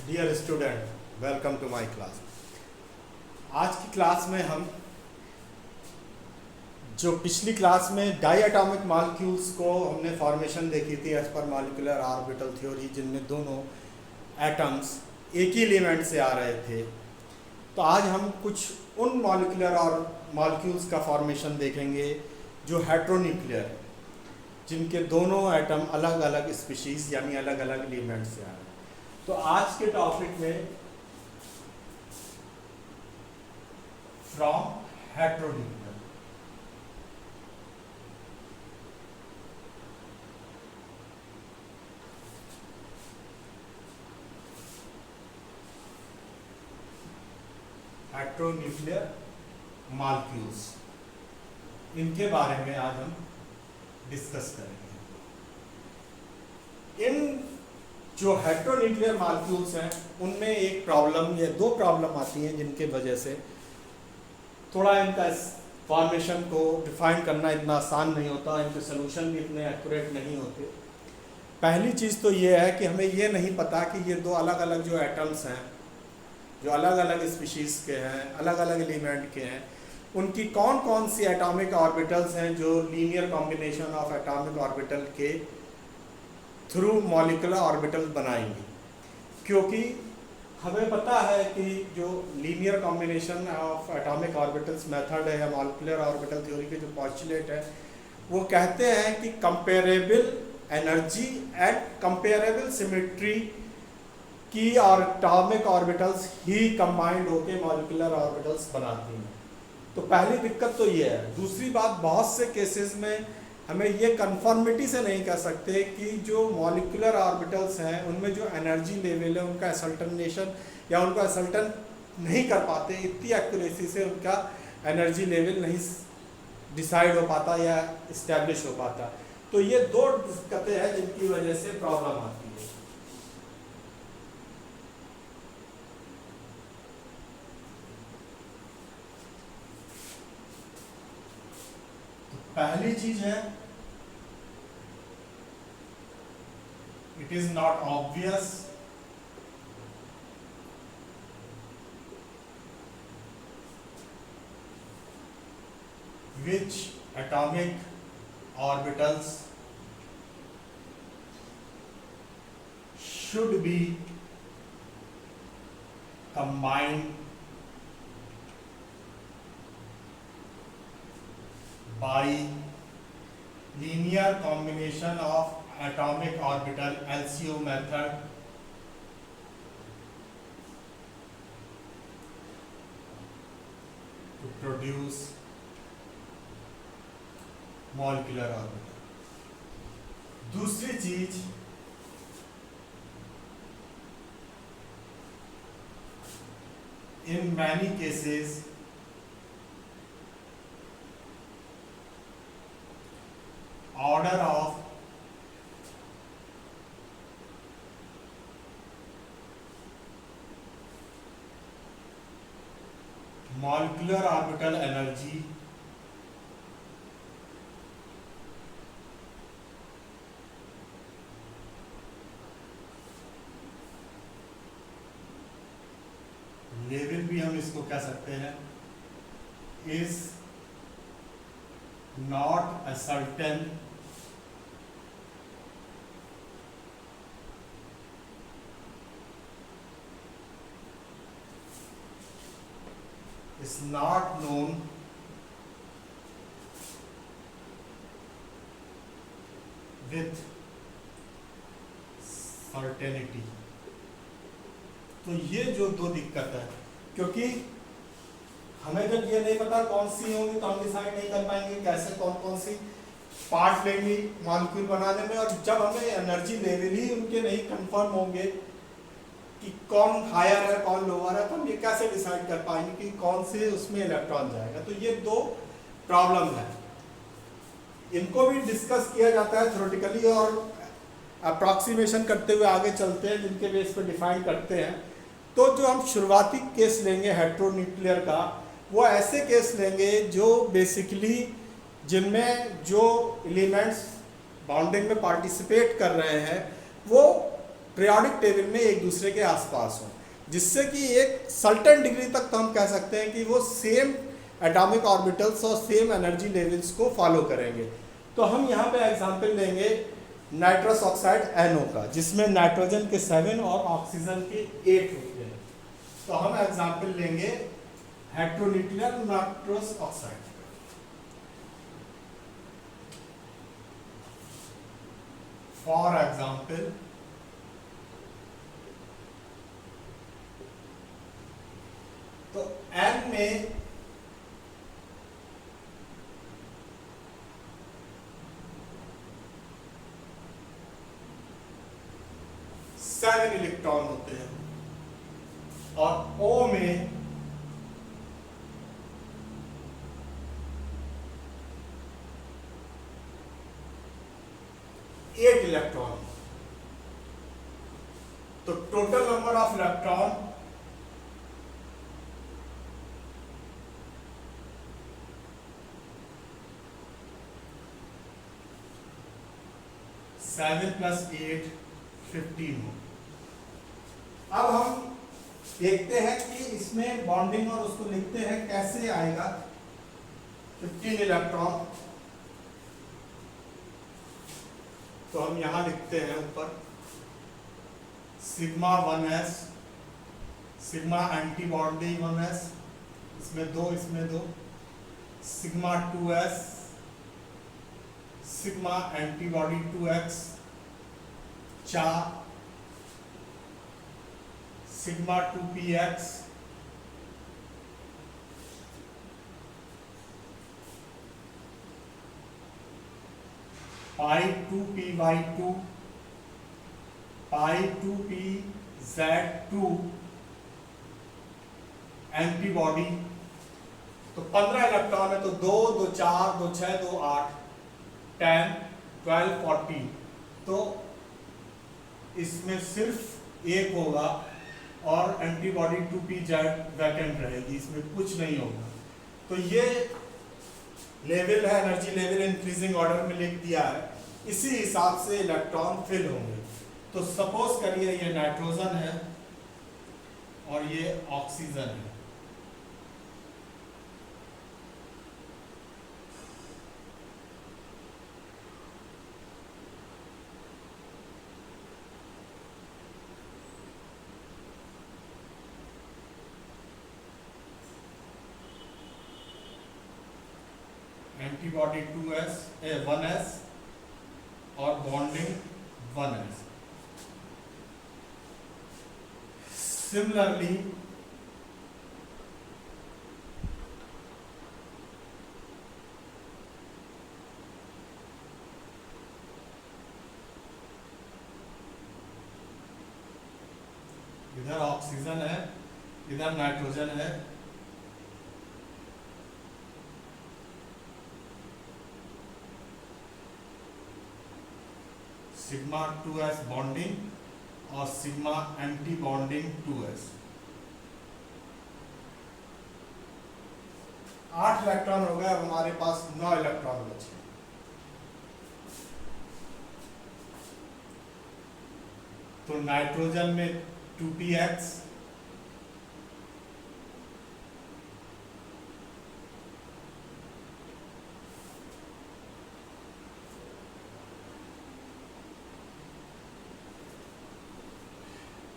Dear student, welcome to my class. आज की class में हम जो पिछली क्लास में डाई एटॉमिक मॉलिक्यूल्स को हमने फॉर्मेशन देखी थी as per molecular orbital theory, जिनमें दोनों एटम्स एक ही एलिमेंट से आ रहे थे। तो आज हम कुछ उन मॉलिक्यूलर और मॉलिक्यूल्स का फॉर्मेशन देखेंगे जो हेट्रोन्यूक्लियर, जिनके दोनों एटम अलग अलग स्पीशीज यानी अलग अलग एलिमेंट से आ रहे हैं। तो आज के टॉपिक में फ्रॉम हेट्रोन्यूक्लियर, हेट्रोन्यूक्लियर मॉलिक्यूल्स, इनके बारे में आज हम डिस्कस करेंगे। इन जो हेट्रोन्यूक्लियर मॉलिक्यूल्स हैं उनमें एक प्रॉब्लम या दो प्रॉब्लम आती हैं जिनके वजह से थोड़ा इनका फॉर्मेशन को डिफाइन करना इतना आसान नहीं होता, इनके सोल्यूशन भी इतने एक्यूरेट नहीं होते। पहली चीज़ तो ये है कि हमें ये नहीं पता कि ये दो अलग अलग जो एटम्स हैं, जो अलग अलग स्पीशीज़ के हैं, अलग अलग एलिमेंट के हैं, उनकी कौन कौन सी एटॉमिक ऑर्बिटल्स हैं जो linear combination of atomic orbital के थ्रू मॉलिक्यूलर ऑर्बिटल बनाएंगी। क्योंकि हमें पता है कि जो linear combination of atomic orbitals method है या मॉलिक्यूलर ऑर्बिटल थ्योरी के जो पॉस्टुलेट है, वो कहते हैं कि comparable energy at comparable symmetry की और एटॉमिक ऑर्बिटल्स ही कंबाइंड होकर मॉलिक्यूलर ऑर्बिटल्स बनाती हैं। तो पहली दिक्कत तो ये है। दूसरी बात, बहुत से केसेस में हमें ये कन्फर्मिटी से नहीं कह सकते कि जो मॉलिक्यूलर ऑर्बिटल्स हैं उनमें जो एनर्जी लेवल है उनका असल्टनेशन या उनका असल्टन नहीं कर पाते, इतनी एक्यूरेसी से उनका एनर्जी लेवल नहीं डिसाइड हो पाता या इस्टेब्लिश हो पाता। तो ये दो दिक्कतें हैं जिनकी वजह से प्रॉब्लम आती है। पहली चीज है, it is not obvious which atomic orbitals should be combined by linear combination of atomic orbital LCO method to produce molecular orbital। दूसरी चीज, in many cases order of molecular orbital energy level भी हम इसको कह सकते हैं, is not a certain is not known with certainty। तो ये जो दो दिक्कत है, क्योंकि हमें जब ये नहीं पता कौन सी होंगी तो हम डिसाइड नहीं कर पाएंगे कैसे कौन कौन सी पार्ट लेंगी मॉलिक्यूल बनाने में। और जब हमें एनर्जी लेवल ही उनके नहीं कंफर्म होंगे कि कौन हायर है कौन लोअर है, तो हम ये कैसे डिसाइड कर पाएंगे कि कौन से उसमें इलेक्ट्रॉन जाएगा। तो ये दो प्रॉब्लम है, इनको भी डिस्कस किया जाता है थ्योरेटिकली और अप्रॉक्सीमेशन करते हुए आगे चलते हैं, जिनके बेस पर डिफाइन करते हैं। तो जो हम शुरुआती केस लेंगे हेट्रोन्यूक्लियर का, वो ऐसे केस लेंगे जो बेसिकली जिनमें जो एलिमेंट्स बॉन्डिंग में पार्टिसिपेट कर रहे हैं वो पीरियोडिक टेबल में एक दूसरे के आसपास हों, जिससे कि एक सर्टेन डिग्री तक तो हम कह सकते हैं कि वो सेम एटॉमिक ऑर्बिटल्स और सेम एनर्जी लेवल्स को फॉलो करेंगे। तो हम यहाँ पे एग्जांपल लेंगे नाइट्रस ऑक्साइड NO का, जिसमें नाइट्रोजन के 7 और ऑक्सीजन के 8 होते हैं। तो हम एग्जांपल लेंगे heteronuclear nitrous oxide. For example तो N में सेवन इलेक्ट्रॉन होते हैं और O में 8 इलेक्ट्रॉन। तो टोटल नंबर ऑफ इलेक्ट्रॉन 7 + 8 15 हो। अब हम देखते हैं कि इसमें बॉन्डिंग और उसको लिखते हैं कैसे आएगा। 15 इलेक्ट्रॉन तो हम यहां लिखते हैं ऊपर sigma 1s, sigma antibody 1s, इसमें 2 sigma 2s, sigma antibody 2x, 4 sigma 2px, पाई 2py2, पाई 2pz2 एंटीबॉडी। तो 15 इलेक्ट्रॉन है तो 2 2 4 2 6 2 8 10 12 14। तो इसमें सिर्फ एक होगा और एंटीबॉडी 2pz वैकेंट रहेगी, इसमें कुछ नहीं होगा। तो ये लेवल है, एनर्जी लेवल इंक्रीजिंग ऑर्डर में लिख दिया है, इसी हिसाब से इलेक्ट्रॉन फिल होंगे। तो सपोज करिए ये नाइट्रोजन है और ये ऑक्सीजन है। एंटीबॉडी 1s और बॉन्डिंग 1s। सिमिलरली इधर ऑक्सीजन है, इधर नाइट्रोजन है, सिग्मा 2s बॉन्डिंग और sigma anti bonding 2s। 8 electron हो गए, अब हमारे पास 9 इलेक्ट्रॉन बचे। तो नाइट्रोजन में 2px,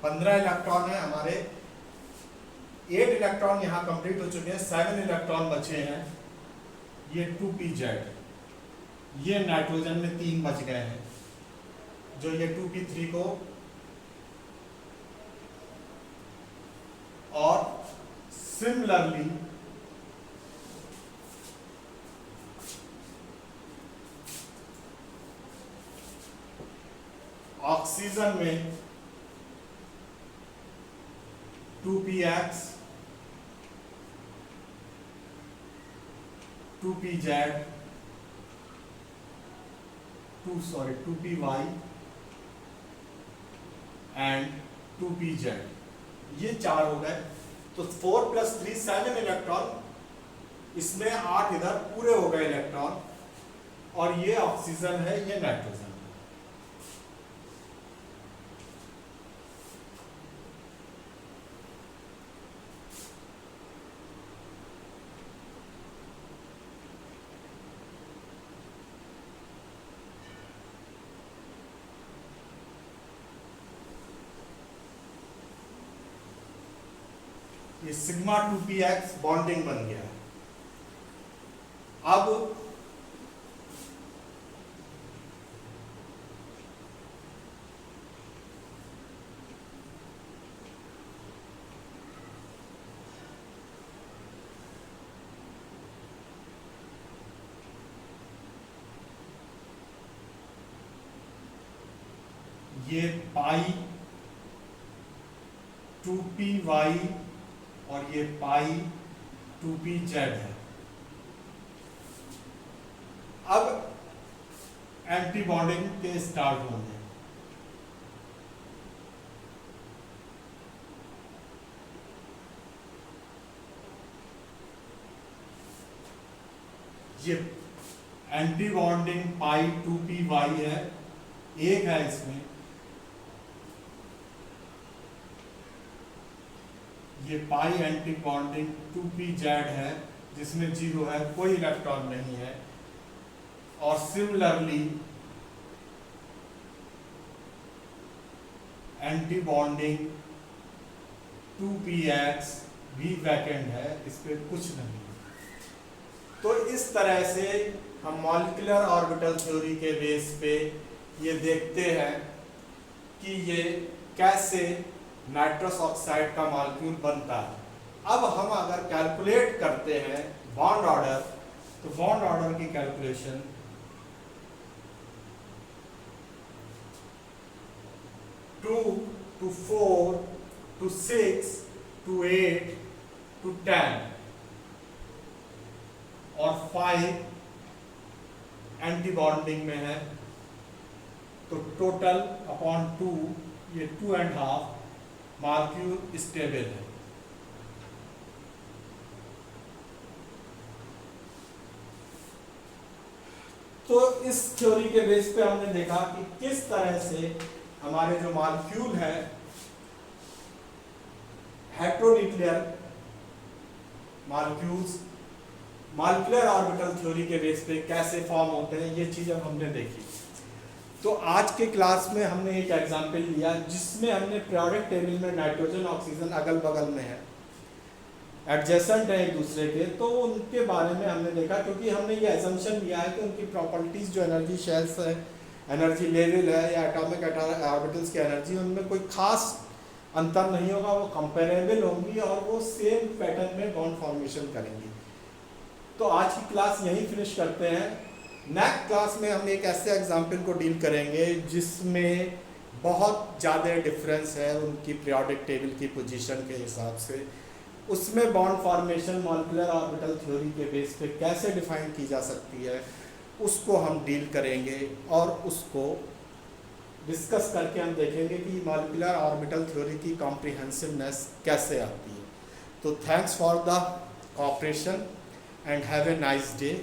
पंद्रह इलेक्ट्रॉन है हमारे, 8 इलेक्ट्रॉन यहाँ कंप्लीट हो चुके हैं, 7 इलेक्ट्रॉन बचे हैं। ये 2pz, ये नाइट्रोजन में 3 बच गए हैं, जो ये 2p3 को और सिमिलरली ऑक्सीजन में 2px, 2pz, 2py and 2pz, ये 4 हो गए। तो 4 + 3 7 इलेक्ट्रॉन, इसमें 8 इधर पूरे हो गए इलेक्ट्रॉन, और ये ऑक्सीजन है, ये नाइट्रोजन। ये सिग्मा 2px बॉन्डिंग बन गया है। अब ये पाई 2py और ये पाई 2pz है। अब एंटी बॉन्डिंग के स्टार्ट होंगे। ये एंटी बॉन्डिंग पाई 2py है, एक है इसमें। ये पाई एंटी बॉन्डिंग 2pz है जिसमें 0 है, कोई इलेक्ट्रॉन नहीं है। और सिमिलरली एंटी बॉन्डिंग 2px भी वैकेंट है, इस पे कुछ नहीं है। तो इस तरह से हम मॉलिक्यूलर ऑर्बिटल थ्योरी के बेस पे ये देखते हैं कि ये कैसे नाइट्रस ऑक्साइड का मॉलिक्यूल बनता है। अब हम अगर कैलकुलेट करते हैं बॉन्ड ऑर्डर, तो बॉन्ड ऑर्डर की calculation two to 4 to 6 to 8 to 10 और 5 एंटी बॉन्डिंग में है, तो टोटल अपॉन 2 ये 2.5 मॉलिक्यूल स्टेबल है। तो इस थ्योरी के बेस पे हमने देखा कि किस तरह से हमारे जो मॉलिक्यूल है हेटेरोन्यूक्लियर मॉलिक्यूल्स मॉलिक्यूलर ऑर्बिटल थ्योरी के बेस पे कैसे फॉर्म होते हैं, ये चीज़ अब हमने देखी। तो आज के क्लास में हमने एक एग्जाम्पल लिया जिसमें हमने पीरियोडिक टेबल में नाइट्रोजन ऑक्सीजन अगल बगल में है, एडजेसेंट है एक दूसरे के, तो उनके बारे में हमने देखा। क्योंकि हमने ये एजम्पशन लिया है कि उनकी प्रॉपर्टीज़ जो एनर्जी शेल्स है, एनर्जी लेवल है या एटॉमिक ऑर्बिटल्स की एनर्जी, उनमें कोई खास अंतर नहीं होगा, वो कंपेरेबल होंगी और वो सेम पैटर्न में बॉन्ड फॉर्मेशन करेंगी। तो आज की क्लास यहीं फिनिश करते हैं। नेक्स्ट क्लास में हम एक ऐसे एग्जाम्पल को डील करेंगे जिसमें बहुत ज़्यादा डिफरेंस है उनकी पीरियोडिक टेबल की पोजीशन के हिसाब से। उसमें bond formation molecular orbital theory के बेस पे कैसे डिफाइन की जा सकती है, उसको हम डील करेंगे और उसको डिस्कस करके हम देखेंगे कि मॉलिक्यूलर ऑर्बिटल थ्योरी की कॉम्प्रिहेंसिवनेस कैसे आती है। तो thanks for the cooperation and have a nice day.